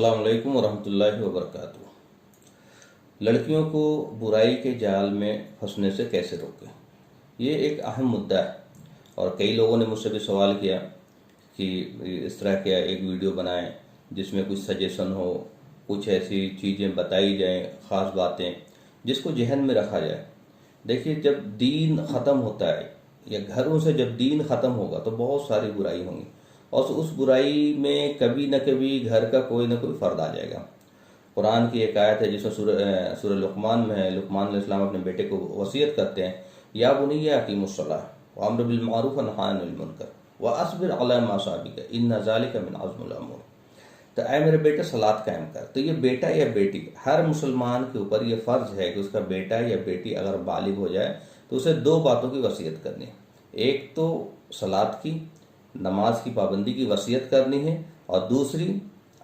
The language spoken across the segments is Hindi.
अस्सलाम वालेकुम वरहमतुल्लाहि वबरकातुहू। लड़कियों को बुराई के जाल में फंसने से कैसे रोकें, ये एक अहम मुद्दा है। और कई लोगों ने मुझसे भी सवाल किया कि इस तरह का एक वीडियो बनाएं जिसमें कुछ सजेशन हो, कुछ ऐसी चीज़ें बताई जाएं, ख़ास बातें जिसको जहन में रखा जाए। देखिए, जब दीन ख़त्म होता है या घरों से जब दीन ख़त्म होगा तो बहुत सारी बुराई होंगी, और उस बुराई में कभी न कभी घर का कोई ना कोई फ़र्द आ जाएगा। कुरान की एक आयत है जिसमें सूरह लुक़मान में है, लुक़मान अलैहिस्सलाम अपने बेटे को वसीयत करते हैं, या बुनय्या अक़ीमुस्सलाह व अम्र बिल मारूफ़ व नही अनिल मुनकर व अस्बिर अला मा असाबिक इन्न ज़ालिका मिन अज़्मिल उमूर। तो ऐ मेरे बेटे सलात कायम कर। तो ये बेटा या बेटी, हर मुसलमान के ऊपर ये फ़र्ज़ है कि उसका बेटा या बेटी अगर बालिग हो जाए तो उसे दो बातों की वसीयत करनी है। एक तो सलात की, नमाज की पाबंदी की वसीयत करनी है, और दूसरी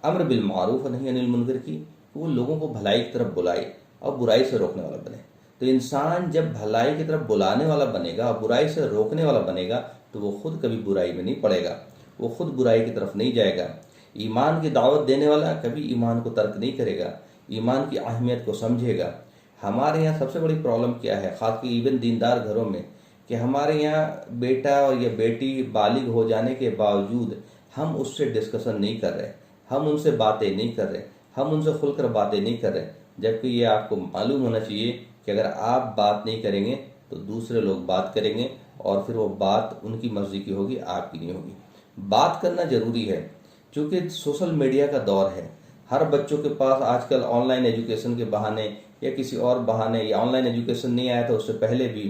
अम्र बिल मारूफ़ व नही अनिल मुनकर की, वो लोगों को भलाई की तरफ बुलाए और बुराई से रोकने वाला बने। तो इंसान जब भलाई की तरफ बुलाने वाला बनेगा और बुराई से रोकने वाला बनेगा तो वो खुद कभी बुराई में नहीं पड़ेगा, वो खुद बुराई की तरफ नहीं जाएगा। ईमान की दावत देने वाला कभी ईमान को तर्क नहीं करेगा, ईमान की अहमियत को समझेगा। हमारे यहाँ सबसे बड़ी प्रॉब्लम क्या है, ख़ासकर इवन दीनदार घरों में, कि हमारे यहाँ बेटा और या बेटी बालिग हो जाने के बावजूद हम उससे डिस्कशन नहीं कर रहे, हम उनसे बातें नहीं कर रहे, हम उनसे खुलकर बातें नहीं कर रहे। जबकि ये आपको मालूम होना चाहिए कि अगर आप बात नहीं करेंगे तो दूसरे लोग बात करेंगे, और फिर वो बात उनकी मर्जी की होगी, आपकी नहीं होगी। बात करना ज़रूरी है, क्योंकि सोशल मीडिया का दौर है। हर बच्चों के पास आजकल ऑनलाइन एजुकेशन के बहाने या किसी और बहाने, या ऑनलाइन एजुकेशन नहीं आया था उससे पहले भी,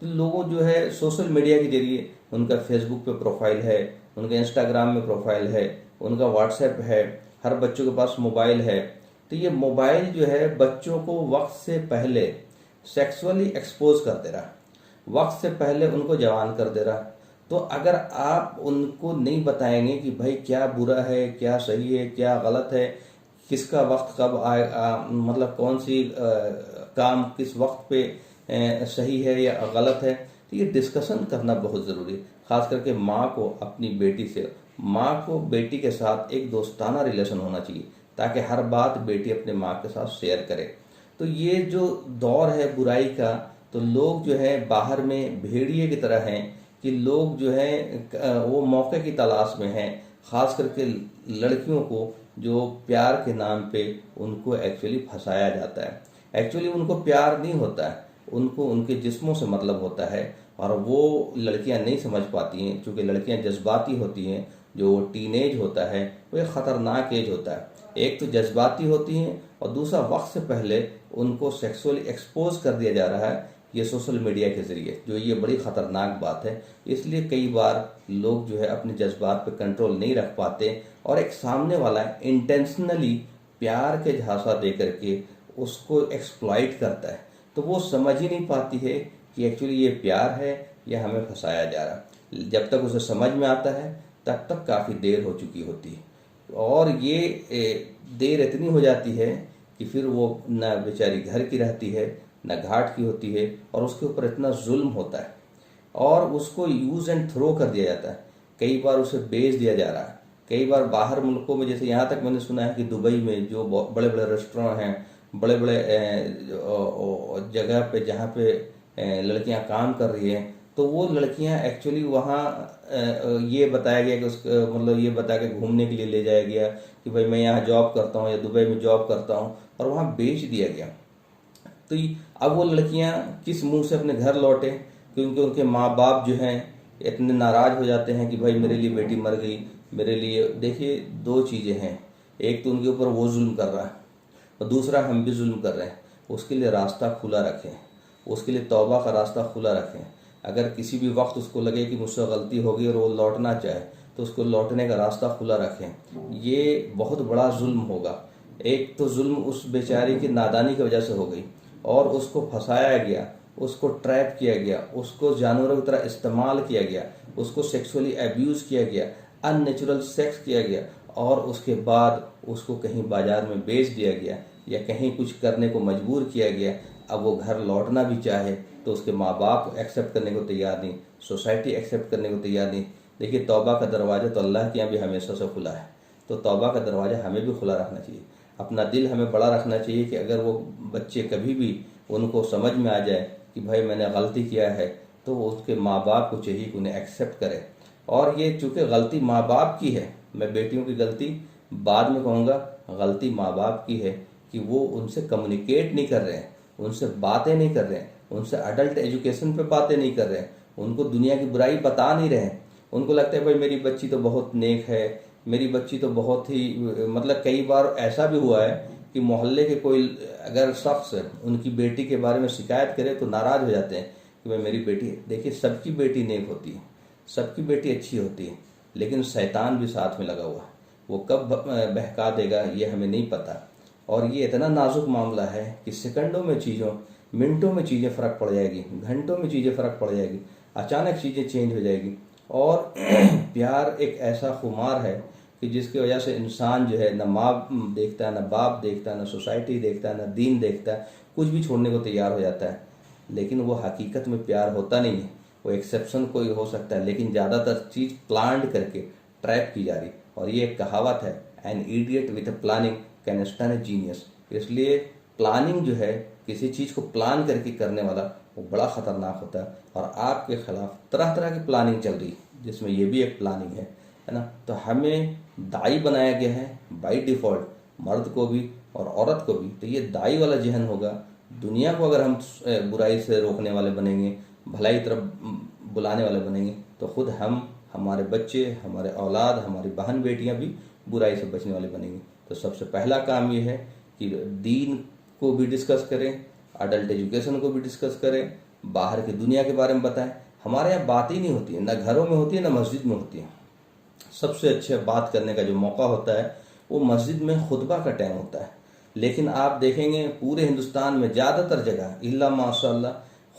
तो लोगों जो है सोशल मीडिया के जरिए, उनका फेसबुक पे प्रोफाइल है, उनका इंस्टाग्राम में प्रोफाइल है, उनका व्हाट्सएप है, हर बच्चों के पास मोबाइल है। तो ये मोबाइल जो है बच्चों को वक्त से पहले सेक्सुअली एक्सपोज कर दे रहा, वक्त से पहले उनको जवान कर दे रहा। तो अगर आप उनको नहीं बताएंगे कि भाई क्या बुरा है, क्या सही है, क्या गलत है, किसका वक्त कब आए, मतलब कौन सी काम किस वक्त पे सही है या गलत है, तो ये डिस्कशन करना बहुत ज़रूरी है। ख़ास करके माँ को अपनी बेटी से, माँ को बेटी के साथ एक दोस्ताना रिलेशन होना चाहिए, ताकि हर बात बेटी अपने माँ के साथ शेयर करे। तो ये जो दौर है बुराई का, तो लोग जो है बाहर में भेड़िए की तरह हैं, कि लोग जो है वो मौके की तलाश में हैं। ख़ास करके लड़कियों को जो प्यार के नाम पे उनको एक्चुअली फंसाया जाता है। एक्चुअली उनको प्यार नहीं होता है, उनको उनके जिस्मों से मतलब होता है, और वो लड़कियां नहीं समझ पाती हैं, क्योंकि लड़कियां जज्बाती होती हैं। जो टीनेज होता है वो एक ख़तरनाक एज होता है। एक तो जज्बाती होती हैं, और दूसरा वक्त से पहले उनको सेक्सुअली एक्सपोज कर दिया जा रहा है, ये सोशल मीडिया के ज़रिए, जो ये बड़ी ख़तरनाक बात है। इसलिए कई बार लोग जो है अपने जज्बात पे कंट्रोल नहीं रख पाते, और एक सामने वाला इंटेंशनली प्यार के झांसा दे करके उसको एक्सप्लॉइट करता है, तो वो समझ ही नहीं पाती है कि एक्चुअली ये प्यार है या हमें फंसाया जा रहा। जब तक उसे समझ में आता है तब तक काफ़ी देर हो चुकी होती है, और ये देर इतनी हो जाती है कि फिर वो न बेचारी घर की रहती है, न घाट की होती है, और उसके ऊपर इतना जुल्म होता है, और उसको यूज़ एंड थ्रो कर दिया जाता है। कई बार उसे बेच दिया जा रहा है। कई बार बाहर मुल्कों में, जैसे यहाँ तक मैंने सुना है कि दुबई में जो बड़े बड़े रेस्टोरेंट हैं, बड़े बड़े जगह पे जहाँ पे लड़कियाँ काम कर रही हैं, तो वो लड़कियाँ एक्चुअली वहाँ ये बताया गया कि मतलब ये बता के घूमने के लिए ले जाया गया कि भाई मैं यहाँ जॉब करता हूँ या दुबई में जॉब करता हूँ, और वहाँ बेच दिया गया। तो अब वो लड़कियां किस मुंह से अपने घर लौटे, क्योंकि उनके माँ बाप जो हैं इतने नाराज़ हो जाते हैं कि भाई मेरे लिए बेटी मर गई, मेरे लिए। देखिए, दो चीज़ें हैं, एक तो उनके ऊपर वो जुल्म कर रहा है, और दूसरा हम भी जुल्म कर रहे हैं। उसके लिए रास्ता खुला रखें, उसके लिए तौबा का रास्ता खुला रखें। अगर किसी भी वक्त उसको लगे कि मुझसे गलती होगी और वो लौटना चाहे, तो उसको लौटने का रास्ता खुला रखें। ये बहुत बड़ा जुल्म होगा। एक तो जुल्म उस बेचारी की नादानी की वजह से हो गई, और उसको फंसाया गया, उसको ट्रैप किया गया, उसको जानवरों की तरह इस्तेमाल किया गया, उसको सेक्सुअली अब्यूज़ किया गया, अननेचुरल सेक्स किया गया, और उसके बाद उसको कहीं बाजार में बेच दिया गया या कहीं कुछ करने को मजबूर किया गया। अब वो घर लौटना भी चाहे तो उसके माँ बाप एक्सेप्ट करने को तैयार नहीं, सोसाइटी एक्सेप्ट करने को तैयार नहीं। देखिए, तौबा का दरवाज़ा तो अल्लाह के यहाँ भी हमेशा से खुला है। तो तौबा का दरवाज़ा हमें भी खुला रखना चाहिए, अपना दिल हमें बड़ा रखना चाहिए कि अगर वो बच्चे कभी भी उनको समझ में आ जाए कि भाई मैंने गलती किया है, तो उसके माँ बाप को चाहिए कि उन्हें एक्सेप्ट करें। और ये चूँकि गलती माँ बाप की है, मैं बेटियों की गलती बाद में कहूँगा, गलती माँ बाप की है कि वो उनसे कम्युनिकेट नहीं कर रहे हैं, उनसे बातें नहीं कर रहे हैं, उनसे अडल्ट एजुकेशन पे बातें नहीं कर रहे हैं, उनको दुनिया की बुराई बता नहीं रहे हैं। उनको लगता है भाई मेरी बच्ची तो बहुत नेक है, मेरी बच्ची तो बहुत ही, मतलब कई बार ऐसा भी हुआ है कि मोहल्ले के कोई अगर शख्स उनकी बेटी के बारे में शिकायत करे तो नाराज़ हो जाते हैं कि भाई मेरी बेटी, देखिए सबकी बेटी नेक होती है, सबकी बेटी अच्छी होती है, लेकिन शैतान भी साथ में लगा हुआ है, वो कब बहका देगा ये हमें नहीं पता। और ये इतना नाजुक मामला है कि सेकंडों में चीज़ों, मिनटों में चीज़ें फ़र्क पड़ जाएगी, घंटों में चीज़ें फ़र्क पड़ जाएगी, अचानक चीज़ें चेंज हो जाएगी। और प्यार एक ऐसा खुमार है कि जिसकी वजह से इंसान जो है, न माँ देखता है, न बाप देखता है, न सोसाइटी देखता है, न दीन देखता है, कुछ भी छोड़ने को तैयार हो जाता है। लेकिन वो हकीकत में प्यार होता नहीं है, वो एक्सेप्शन कोई हो सकता है, लेकिन ज़्यादातर चीज़ प्लान्ड करके ट्रैप की जा रही। और ये एक कहावत है, an idiot with a planning can stun a genius. इसलिए प्लानिंग जो है, किसी चीज़ को प्लान करके करने वाला, वो बड़ा ख़तरनाक होता है। और आपके खिलाफ तरह तरह की प्लानिंग चल रही है, जिसमें ये भी एक प्लानिंग है ना। तो हमें दाई बनाया गया है बाय डिफ़ॉल्ट, मर्द को भी और औरत को भी। तो ये दाई वाला जहन होगा। दुनिया को अगर हम बुराई से रोकने वाले बनेंगे, भलाई तरफ बुलाने वाले बनेंगे, तो खुद हम, हमारे बच्चे, हमारे औलाद, हमारी बहन बेटियां भी बुराई से बचने वाले बनेंगे। तो सबसे पहला काम ये है कि दीन को भी डिस्कस करें, अडल्ट एजुकेशन को भी डिस्कस करें, बाहर की दुनिया के बारे में बताएं। हमारे यहाँ बात ही नहीं होती है, ना घरों में होती है, ना मस्जिद में होती है। सबसे अच्छे बात करने का जो मौका होता है वो मस्जिद में खुतबा का टाइम होता है। लेकिन आप देखेंगे पूरे हिंदुस्तान में ज़्यादातर जगह इल्ला माशाल्लाह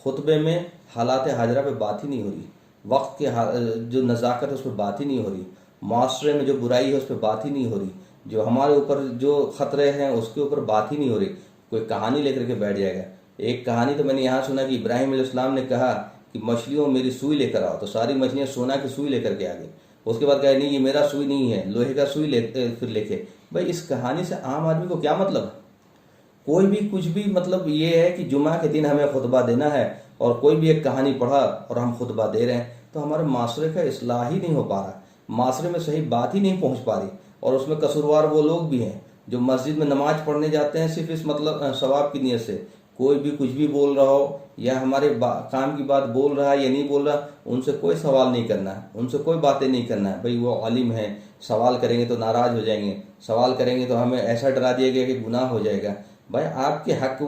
खुतबे में हालात हाजरा पे बात ही नहीं हो रही, वक्त के जो नज़ाकत है उस पर बात ही नहीं हो रही, माशरे में जो बुराई है उस पर बात ही नहीं हो रही, जो हमारे ऊपर जो ख़तरे हैं उसके ऊपर बात ही नहीं हो रही। कोई कहानी लेकर के बैठ जाएगा। एक कहानी तो मैंने यहाँ सुना कि इब्राहिम अलैहिस्सलाम ने कहा कि मछलियों मेरी सुई लेकर आओ, तो सारी मछलियाँ सोना की सुई लेकर के आ गई। उसके बाद कहा नहीं ये मेरा सुई नहीं है, लोहे का सुई फिर लेके। भाई इस कहानी से आम आदमी को क्या मतलब? कोई भी कुछ भी, मतलब ये है कि जुमा के दिन हमें खुतबा देना है और कोई भी एक कहानी पढ़ा और हम खुतबा दे रहे हैं, तो हमारे माशरे का इस्लाह ही नहीं हो पा रहा, माशरे में सही बात ही नहीं पहुंच पा रही। और उसमें कसूरवार वो लोग भी हैं जो मस्जिद में नमाज पढ़ने जाते हैं सिर्फ इस मतलब सवाब की नीयत से। कोई भी कुछ भी बोल रहा हो या हमारे काम की बात बोल रहा है या नहीं बोल रहा, उनसे कोई सवाल नहीं करना है, उनसे कोई बातें नहीं करना है। भाई वो आलिम है, सवाल करेंगे तो नाराज हो जाएंगे, सवाल करेंगे तो हमें ऐसा डरा दिया गया कि गुनाह हो जाएगा। भाई आपके हक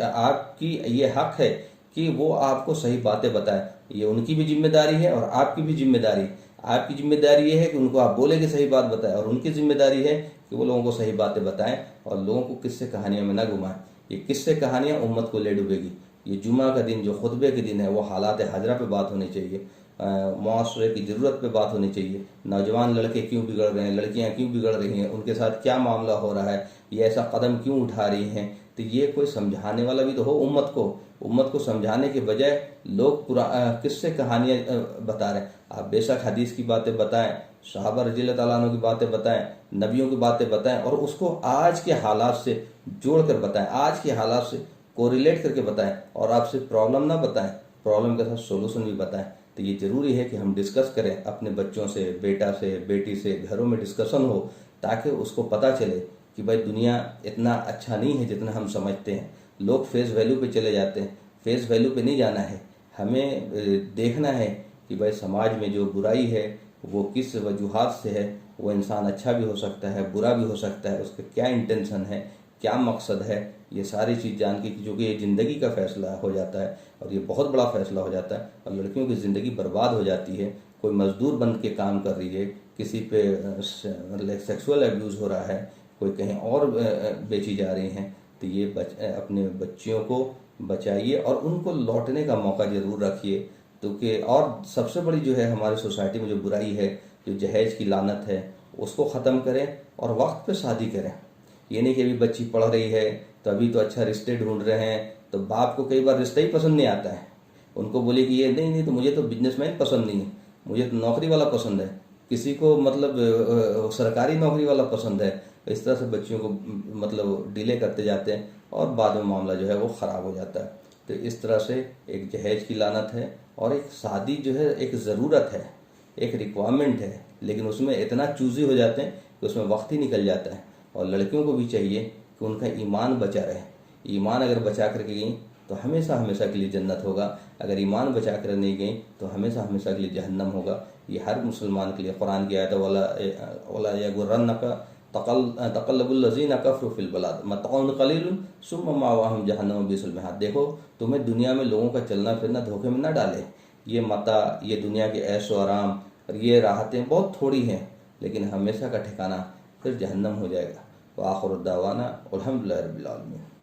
आपकी ये हक है कि वो आपको सही बातें बताए, ये उनकी भी जिम्मेदारी है और आपकी भी जिम्मेदारी। आपकी जिम्मेदारी ये है कि उनको आप बोले कि सही बात बताएं, और उनकी जिम्मेदारी है कि वो लोगों को सही बातें बताएं और लोगों को किस्से कहानियों में ना घुमाएं। ये किस्से कहानियाँ उम्मत को ले डूबेगी। ये जुमा का दिन जो खुतबे के दिन है वो हालात हाजरा पे बात होनी चाहिए, मुआशरे की ज़रूरत पे बात होनी चाहिए। नौजवान लड़के क्यों बिगड़ रहे हैं, लड़कियां क्यों बिगड़ रही हैं, उनके साथ क्या मामला हो रहा है, ये ऐसा कदम क्यों उठा रही हैं। तो ये कोई समझाने वाला भी तो हो उम्मत को। उम्मत को समझाने के बजाय लोग किस्से कहानियाँ बता रहे हैं। आप बेशक हदीस की बातें बताएं, सहाबा रज़ियल्लाहु ताला अन्हु की बातें बताएं, नबियों की बातें बताएं, और उसको आज के हालात से जोड़कर बताएं, आज के हालात से कोरिलेट करके बताएं। और आप सिर्फ प्रॉब्लम ना बताएं, प्रॉब्लम के साथ सोल्यूशन भी बताएं। तो ये ज़रूरी है कि हम डिस्कस करें अपने बच्चों से, बेटा से, बेटी से, घरों में डिस्कशन हो, ताकि उसको पता चले कि भाई दुनिया इतना अच्छा नहीं है जितना हम समझते हैं। लोग फेस वैल्यू पे चले जाते हैं, फेस वैल्यू पे नहीं जाना है। हमें देखना है कि भाई समाज में जो बुराई है वो किस वजूहात से है। वो इंसान अच्छा भी हो सकता है, बुरा भी हो सकता है, उसका क्या इंटेंशन है, क्या मकसद है, ये सारी चीज़ जान के, जो कि ये ज़िंदगी का फैसला हो जाता है और ये बहुत बड़ा फैसला हो जाता है। और लड़कियों की ज़िंदगी बर्बाद हो जाती है। कोई मजदूर बन के काम कर रही है, किसी पे मतलब सेक्सुअल एब्यूज़ हो रहा है, कोई कहीं और बेची जा रही हैं। तो ये अपने बच्चियों को बचाइए और उनको लौटने का मौका ज़रूर रखिए। क्योंकि और सबसे बड़ी जो है हमारी सोसाइटी में जो बुराई है, जो जहेज की लानत है, उसको ख़त्म करें और वक्त पे शादी करें। ये नहीं कि अभी बच्ची पढ़ रही है तो अभी तो अच्छा रिश्ते ढूंढ रहे हैं, तो बाप को कई बार रिश्ता ही पसंद नहीं आता है। उनको बोले कि ये नहीं नहीं, तो मुझे तो बिजनेसमैन पसंद नहीं है, मुझे तो नौकरी वाला पसंद है। किसी को मतलब सरकारी नौकरी वाला पसंद है। इस तरह से बच्चियों को मतलब डिले करते जाते हैं और बाद में मामला जो है वो ख़राब हो जाता है। तो इस तरह से एक जहेज की लानत है, और एक शादी जो है एक ज़रूरत है, एक रिक्वायरमेंट है, लेकिन उसमें इतना चूज़ी हो जाते हैं कि उसमें वक्त ही निकल जाता है। और लड़कियों को भी चाहिए कि उनका ईमान बचा रहे। ईमान अगर बचा करके गई तो हमेशा हमेशा के लिए जन्नत होगा, अगर ईमान बचा कर नहीं गई तो हमेशा हमेशा के लिए जहन्नम होगा। ये हर मुसलमान के लिए कुरान की आयत है, वला यगुर्रन्नका तक़ल्लुबुल्लज़ीना कफ़रू फ़िल बिलाद मतअउन क़लीलुन सुम्मा मअवाहुम जहन्नम बिइसल मिहाद। देखो, तुम्हें दुनिया में लोगों का चलना फिरना धोखे में न डाले। ये मता, ये दुनिया के ऐश व आराम और ये राहतें बहुत थोड़ी हैं, लेकिन हमेशा का ठिकाना फिर जहन्नम हो जाएगा। व आखिरु दावाना अल्हम्दुलिल्लाहि रब्बिल आलमीन।